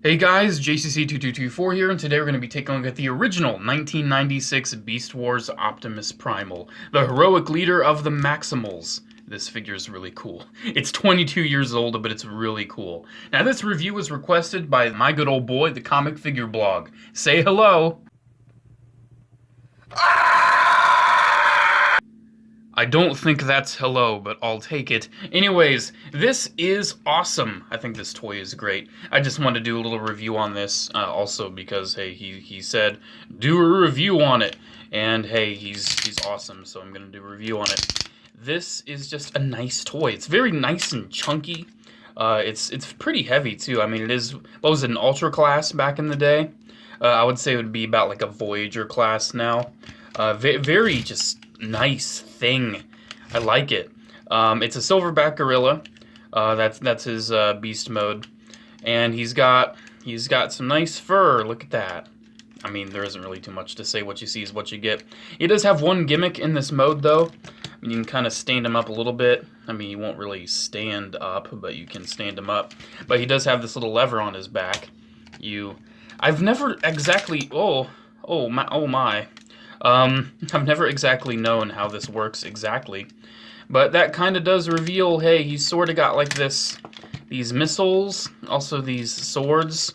Hey guys, Jcc2224 here, and today we're going to be taking a look at the original 1996 Beast Wars Optimus Primal, the heroic leader of the Maximals. This figure is really cool. It's 22 years old, but it's really cool. Now this review was requested by my good old boy, the Comic Figure Blog. Say hello! I don't think that's hello, but I'll take it. Anyways, this is awesome. I think this toy is great. I just want to do a little review on this, also because, hey, he said, do a review on it. And, hey, he's awesome, so I'm going to do a review on it. This is just a nice toy. It's very nice and chunky. It's pretty heavy, too. I mean, it is, what was it, an Ultra class back in the day? I would say it would be about like a Voyager class now. Very just nice thing. I like it. It's a silverback gorilla. That's his beast mode, and he's got some nice fur. Look at that. I mean, there isn't really too much to say. What you see is what you get. He does have one gimmick in this mode, though. I mean, you can kind of stand him up a little bit. I mean, he won't really stand up, but you can stand him up. But he does have this little lever on his back. I've never exactly. Oh my. I've never exactly known how this works exactly, but that kind of does reveal, hey, he's sort of got like these missiles, also these swords.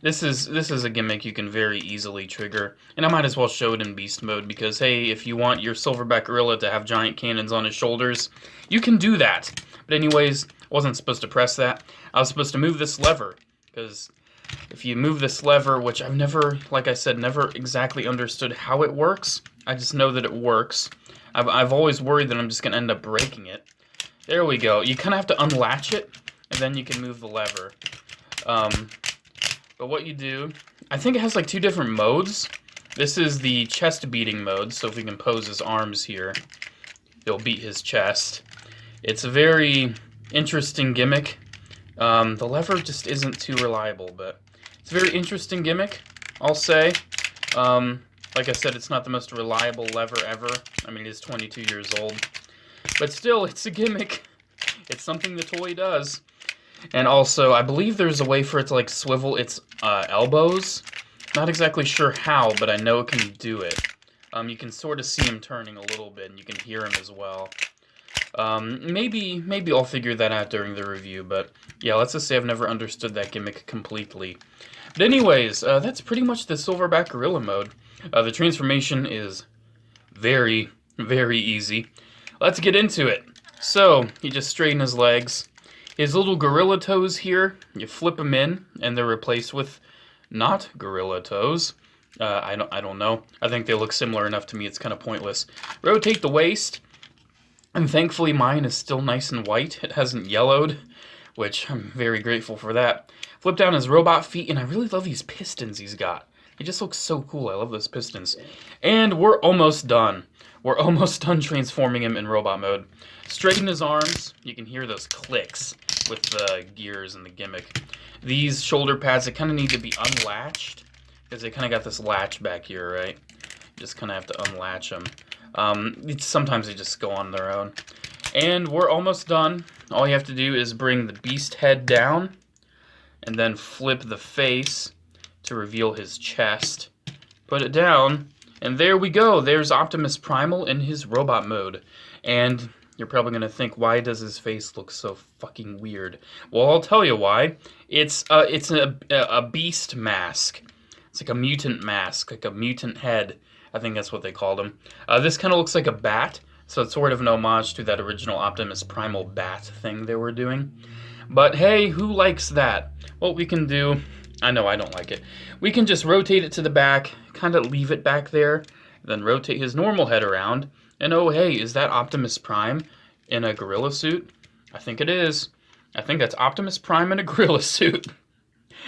This is a gimmick you can very easily trigger, and I might as well show it in beast mode because, hey, if you want your silverback gorilla to have giant cannons on his shoulders, you can do that. But anyways, I wasn't supposed to press that. I was supposed to move this lever, because if you move this lever, which I've never, like I said, never exactly understood how it works. I just know that it works. I've always worried that I'm just going to end up breaking it. There we go. You kind of have to unlatch it, and then you can move the lever. But what you do, I think it has like two different modes. This is the chest beating mode, so if we can pose his arms here, it'll beat his chest. It's a very interesting gimmick. The lever just isn't too reliable, but it's a very interesting gimmick, I'll say. Like I said, it's not the most reliable lever ever. I mean, it is 22 years old. But still, it's a gimmick. It's something the toy does. And also, I believe there's a way for it to, like, swivel its elbows. Not exactly sure how, but I know it can do it. You can sort of see him turning a little bit, and you can hear him as well. Maybe I'll figure that out during the review, but yeah, let's just say I've never understood that gimmick completely. But anyways, that's pretty much the silverback gorilla mode. The transformation is very, very easy. Let's get into it. So, you just straighten his legs. His little gorilla toes here, you flip them in, and they're replaced with not gorilla toes. I don't know. I think they look similar enough to me, it's kind of pointless. Rotate the waist. And thankfully mine is still nice and white. It hasn't yellowed, which I'm very grateful for that. Flip down his robot feet, and I really love these pistons he's got. It just looks so cool. I love those pistons. And we're almost done. We're almost done transforming him in robot mode. Straighten his arms. You can hear those clicks with the gears and the gimmick. These shoulder pads, they kind of need to be unlatched, because they kind of got this latch back here, right? You just kind of have to unlatch them. Sometimes they just go on their own. And we're almost done. All you have to do is bring the beast head down and then flip the face to reveal his chest. Put it down, and there we go. There's Optimus Primal in his robot mode. And you're probably going to think, why does his face look so fucking weird? Well, I'll tell you why. It's a beast mask. It's like a mutant mask, like a mutant head. I think that's what they called him. This kind of looks like a bat, so it's sort of an homage to that original Optimus Primal bat thing they were doing. But hey, who likes that? What we can do, I know I don't like it. We can just rotate it to the back, kind of leave it back there, then rotate his normal head around, and oh hey, is that Optimus Prime in a gorilla suit? I think it is. I think that's Optimus Prime in a gorilla suit.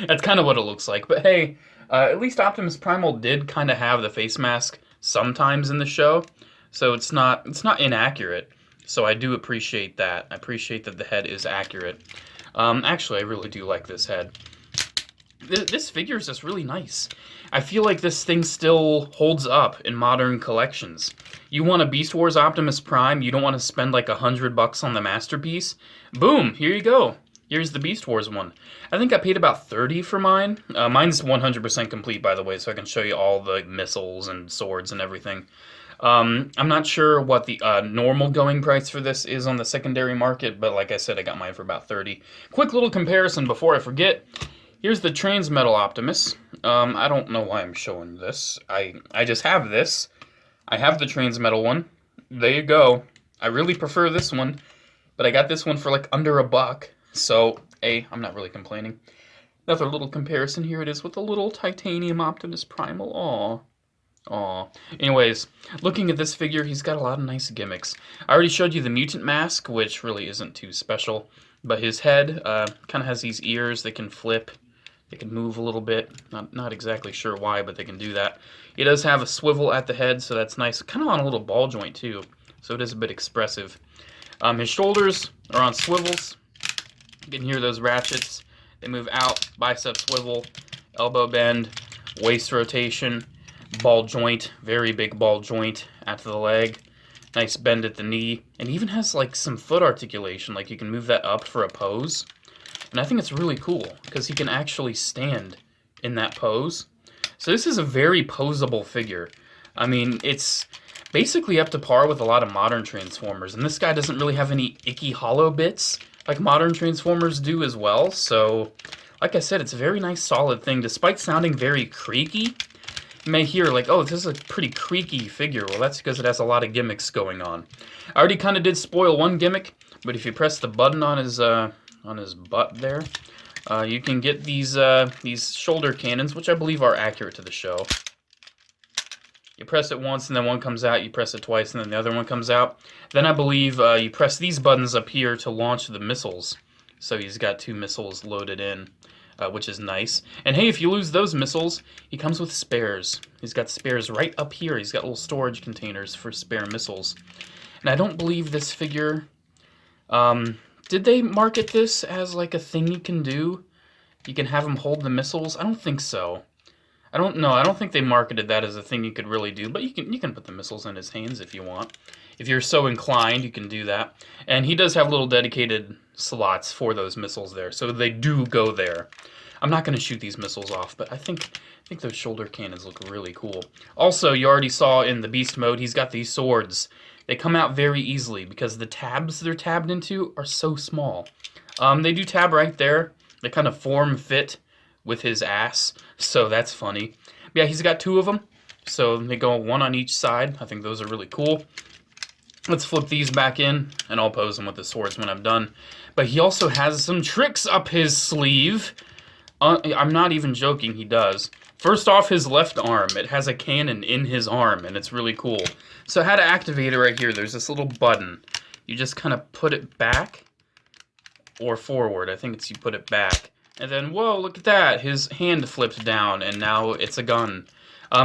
That's kind of what it looks like, but hey, at least Optimus Primal did kind of have the face mask sometimes in the show, so it's not inaccurate. So I do appreciate that. I appreciate that the head is accurate. Actually, I really do like this head. This figure is just really nice. I feel like this thing still holds up in modern collections. You want a Beast Wars Optimus Prime, you don't want to spend like $100 on the masterpiece? Boom, here you go. Here's the Beast Wars one. I think I paid about $30 for mine. Mine's 100% complete, by the way, so I can show you all the missiles and swords and everything. I'm not sure what the normal going price for this is on the secondary market, but like I said, I got mine for about $30. Quick little comparison before I forget. Here's the Transmetal Optimus. I don't know why I'm showing this. I just have this. I have the Transmetal one. There you go. I really prefer this one, but I got this one for like under $1. So, hey, I'm not really complaining. Another little comparison, here it is with the little titanium Optimus Primal. Aw. Anyways, looking at this figure, he's got a lot of nice gimmicks. I already showed you the mutant mask, which really isn't too special, but his head kind of has these ears that can flip. They can move a little bit. Not exactly sure why, but they can do that. He does have a swivel at the head, so that's nice. Kind of on a little ball joint, too, so it is a bit expressive. His shoulders are on swivels. You can hear those ratchets. They move out, bicep swivel, elbow bend, waist rotation, ball joint, very big ball joint at the leg. Nice bend at the knee, and even has like some foot articulation, like you can move that up for a pose. And I think it's really cool, because he can actually stand in that pose. So this is a very posable figure. I mean, it's basically up to par with a lot of modern Transformers, and this guy doesn't really have any icky hollow bits like modern Transformers do as well. So, like I said, it's a very nice solid thing, despite sounding very creaky. You may hear like, oh, this is a pretty creaky figure. Well, that's because it has a lot of gimmicks going on. I already kind of did spoil one gimmick, but if you press the button on his butt there, you can get these shoulder cannons, which I believe are accurate to the show. You press it once and then one comes out, you press it twice and then the other one comes out. Then I believe you press these buttons up here to launch the missiles. So he's got 2 missiles loaded in, which is nice. And hey, if you lose those missiles, he comes with spares. He's got spares right up here. He's got little storage containers for spare missiles. And I don't believe this figure... did they market this as like a thing you can do? You can have him hold the missiles? I don't think so. I don't know. I don't think they marketed that as a thing you could really do, but you can put the missiles in his hands if you want. If you're so inclined, you can do that. And he does have little dedicated slots for those missiles there, so they do go there. I'm not going to shoot these missiles off, but I think those shoulder cannons look really cool. Also, you already saw in the Beast mode, he's got these swords. They come out very easily because the tabs they're tabbed into are so small. They do tab right there. They kind of form fit with his ass, so that's funny. But yeah, he's got 2 of them, so they go one on each side. I think those are really cool. Let's flip these back in, and I'll pose them with the swords when I'm done. But he also has some tricks up his sleeve. I'm not even joking, he does. First off, his left arm. It has a cannon in his arm, and it's really cool. So how to activate it right here, there's this little button. You just kind of put it back, or forward. I think it's you put it back. And then, whoa, look at that. His hand flips down, and now it's a gun.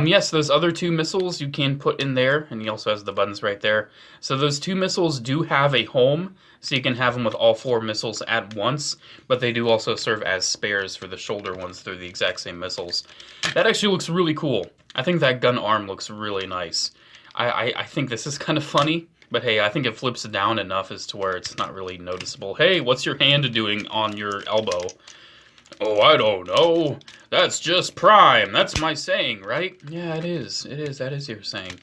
Yes, those other 2 missiles you can put in there, and he also has the buttons right there. So those 2 missiles do have a home, so you can have them with all 4 missiles at once, but they do also serve as spares for the shoulder ones. They're the exact same missiles. That actually looks really cool. I think that gun arm looks really nice. I think this is kind of funny, but hey, I think it flips down enough as to where it's not really noticeable. Hey, what's your hand doing on your elbow? Oh, I don't know. That's just Prime. That's my saying, right? Yeah, it is. It is. That is your saying.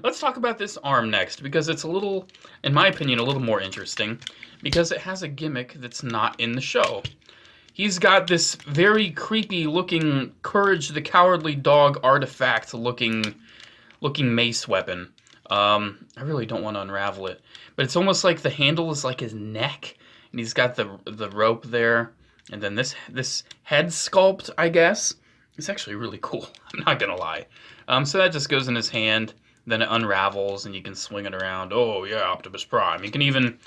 Let's talk about this arm next, because it's a little, in my opinion, a little more interesting, because it has a gimmick that's not in the show. He's got this very creepy-looking Courage the Cowardly Dog artifact-looking mace weapon. I really don't want to unravel it, but it's almost like the handle is like his neck, and he's got the rope there. And then this head sculpt, I guess, is actually really cool. I'm not gonna lie. So that just goes in his hand, then it unravels, and you can swing it around. Oh yeah, Optimus Prime. You can even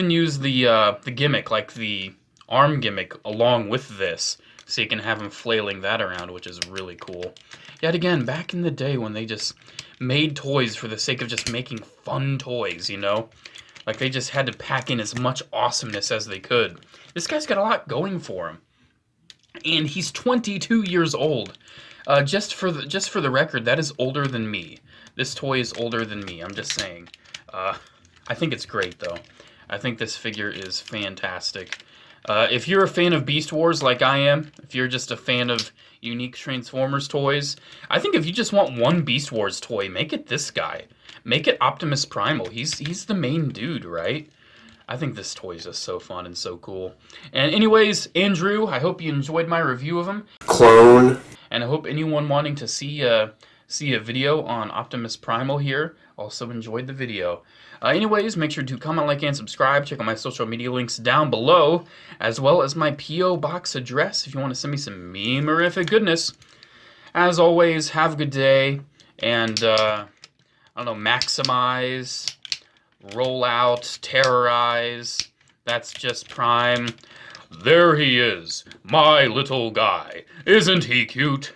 use the gimmick, like the arm gimmick, along with this, so you can have him flailing that around, which is really cool. Yet again, back in the day when they just made toys for the sake of just making fun toys, you know? Like, they just had to pack in as much awesomeness as they could. This guy's got a lot going for him. And he's 22 years old. Just for the record, that is older than me. This toy is older than me, I'm just saying. I think it's great, though. I think this figure is fantastic. If you're a fan of Beast Wars like I am, if you're just a fan of unique Transformers toys, I think if you just want one Beast Wars toy, make it this guy. Make it Optimus Primal. He's the main dude, right? I think this toy is just so fun and so cool. And anyways, Andrew, I hope you enjoyed my review of him. Clone. And I hope anyone wanting to see a video on Optimus Primal here also enjoyed the video. Anyways, make sure to comment, like, and subscribe. Check out my social media links down below, as well as my P.O. Box address if you want to send me some memorific goodness. As always, have a good day, and, I don't know, maximize, roll out, terrorize. That's just Prime. There he is, my little guy. Isn't he cute?